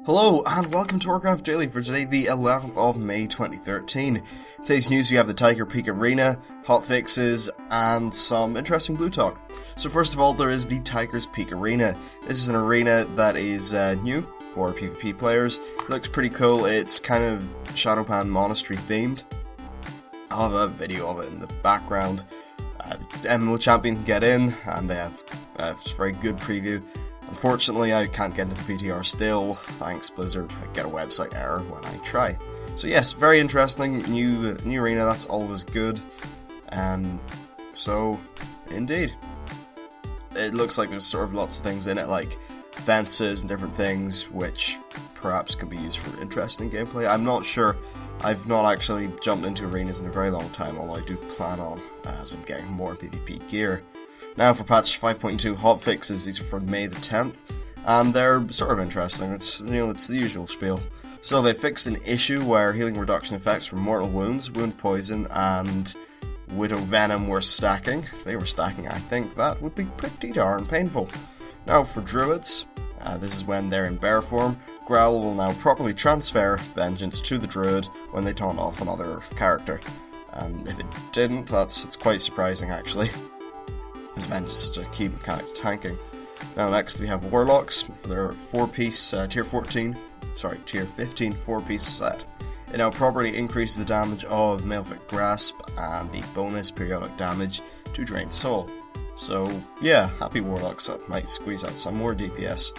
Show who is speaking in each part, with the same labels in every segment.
Speaker 1: Hello and welcome to Warcraft Daily for today, the 11th of May 2013. Today's news, we have the Tiger Peak Arena, hotfixes, and some interesting blue talk. So first of all, there is the Tiger's Peak Arena. This is an arena that is new for PvP players. It looks pretty cool. It's kind of Shadowpan Monastery themed. I'll have a video of it in the background. MMO Champion can get in, and they have a very good preview. Unfortunately, I can't get into the PTR still. Thanks, Blizzard. I get a website error when I try. So yes, very interesting. New arena, that's always good. So, indeed. It looks like there's sort of lots of things in it, like fences and different things, which perhaps can be used for interesting gameplay. I'm not sure. I've not actually jumped into arenas in a very long time, although I do plan on, as I'm getting more PvP gear. Now for patch 5.2 hotfixes, these are for May the 10th, and they're sort of interesting. It's the usual spiel. So they fixed an issue where healing reduction effects from mortal wounds, wound poison, and widow venom were stacking. If they were stacking, I think that would be pretty darn painful. Now for druids, this is when they're in bear form. Growl will now properly transfer vengeance to the druid when they taunt off another character. If it didn't, it's quite surprising actually. As vengeance is a key mechanic to tanking. Now next we have warlocks for their 4-piece tier 15 4-piece set. It now properly increases the damage of Malefic Grasp and the bonus periodic damage to Drained Soul. So yeah, happy warlocks, that might squeeze out some more DPS.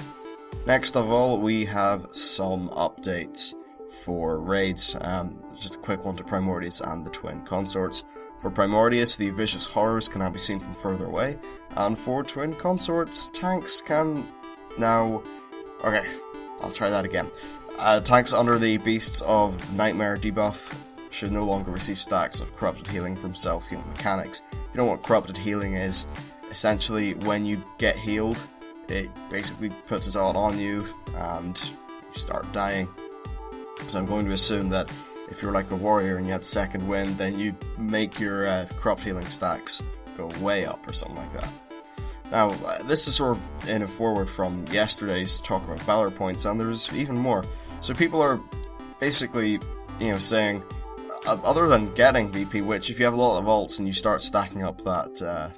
Speaker 1: Next of all, we have some updates for raids. Just a quick one to Primordius and the Twin Consorts. For Primordius, the Vicious Horrors can now be seen from further away, and for Twin Consorts, tanks can now... Okay, I'll try that again. Tanks under the Beasts of Nightmare debuff should no longer receive stacks of Corrupted Healing from self-healing mechanics. If you know what Corrupted Healing is, essentially when you get healed, it basically puts it all on you, and you start dying. So I'm going to assume that if you're like a warrior and you had second wind, then you'd make your corrupt healing stacks go way up or something like that. Now, this is sort of in a forward from yesterday's talk about Valor points, and there's even more. So people are basically, saying, other than getting VP, which if you have a lot of ults and you start stacking up that,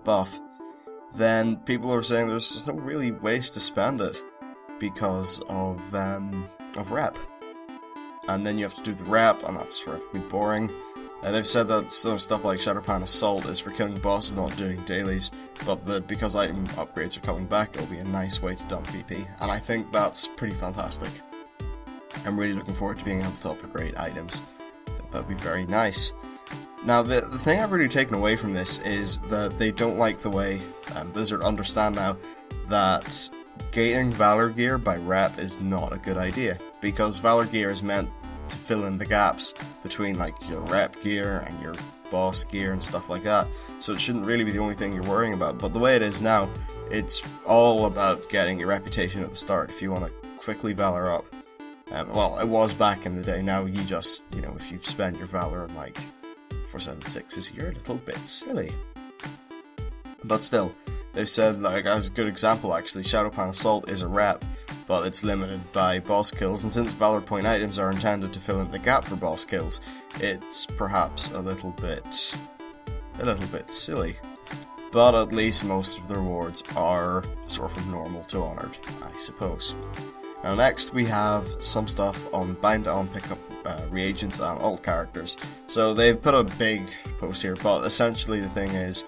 Speaker 1: buff, then people are saying there's just no really ways to spend it because of rep. And then you have to do the rep, and that's horrifically boring. They've said that some stuff like Shadowpan Assault is for killing bosses, not doing dailies, but because item upgrades are coming back, it'll be a nice way to dump VP, and I think that's pretty fantastic. I'm really looking forward to being able to upgrade items. I think that would be very nice. Now, the thing I've really taken away from this is that they don't like the way Blizzard understand now that gating Valor gear by rep is not a good idea, because Valor gear is meant to fill in the gaps between like your rep gear and your boss gear and stuff like that, so it shouldn't really be the only thing you're worrying about. But the way it is now, it's all about getting your reputation at the start if you want to quickly Valor up. Well, it was back in the day. Now you just, if you spend your Valor on like 476s, you're a little bit silly. But still, they've said, like, as a good example actually, Shadowpan Assault is a rep, but it's limited by boss kills, and since Valor Point items are intended to fill in the gap for boss kills, it's perhaps a little bit silly. But at least most of the rewards are sort of normal to honoured, I suppose. Now next we have some stuff on Bind On Pickup reagents and alt characters. So they've put a big post here, but essentially the thing is,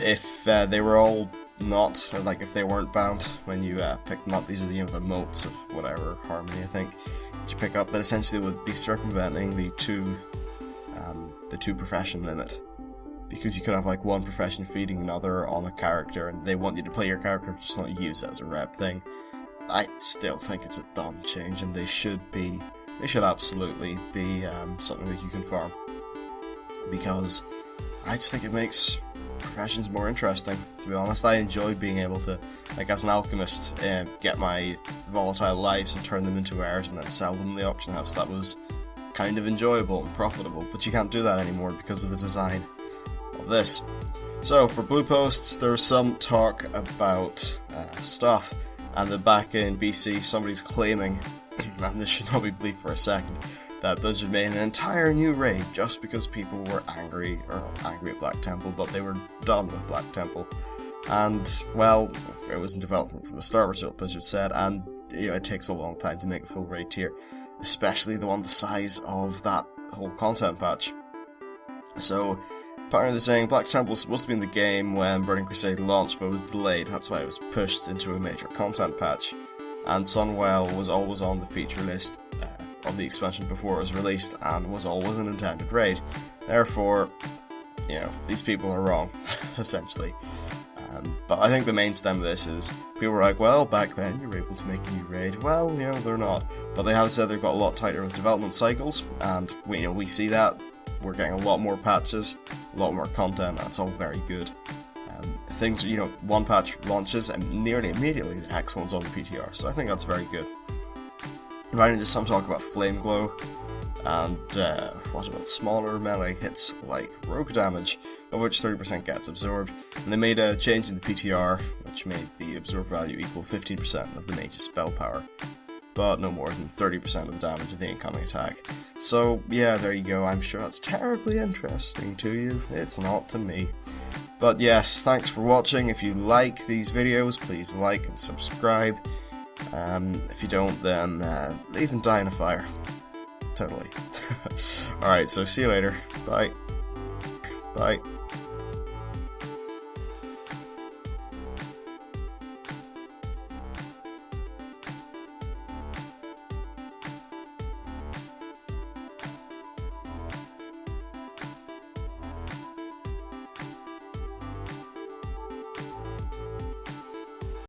Speaker 1: if they were all not, or like if they weren't bound when you pick them up, these are the motes of whatever Harmony I think that you pick up, that essentially would be circumventing the two profession limit, because you could have like one profession feeding another on a character, and they want you to play your character, just not use it as a rep thing. I still think it's a dumb change, and they should absolutely be something that you can farm, because I just think it makes professions more interesting. To be honest, I enjoy being able to, like as an alchemist, get my volatile lives and turn them into wares and then sell them in the auction house. That was kind of enjoyable and profitable, but you can't do that anymore because of the design of this. So for blue posts, there's some talk about stuff, and then back in BC somebody's claiming, and this should not be believed for a second, that Blizzard made an entire new raid just because people were angry, or not angry at Black Temple, but they were done with Black Temple. And, well, it was in development from the start, which is what Blizzard said, and it takes a long time to make a full raid tier, especially the one the size of that whole content patch. So, apparently they're saying Black Temple was supposed to be in the game when Burning Crusade launched, but was delayed. That's why it was pushed into a major content patch. And Sunwell was always on the feature list of the expansion before it was released, and was always an intended raid. Therefore, these people are wrong, essentially. But I think the main stem of this is, people were like, well, back then you were able to make a new raid. Well, they're not. But they have said they've got a lot tighter with development cycles, and we see that. We're getting a lot more patches, a lot more content, that's all very good. Things, one patch launches and nearly immediately the next one's on the PTR, so I think that's very good. Right into some talk about Flame Glow, and what about smaller melee hits like rogue damage, of which 30% gets absorbed, and they made a change in the PTR, which made the absorb value equal 15% of the mage's spell power, but no more than 30% of the damage of the incoming attack. So yeah, there you go. I'm sure that's terribly interesting to you. It's not to me. But yes, thanks for watching. If you like these videos, please like and subscribe. If you don't, then leave and die in a fire. Totally. Alright, so see you later. Bye. Bye.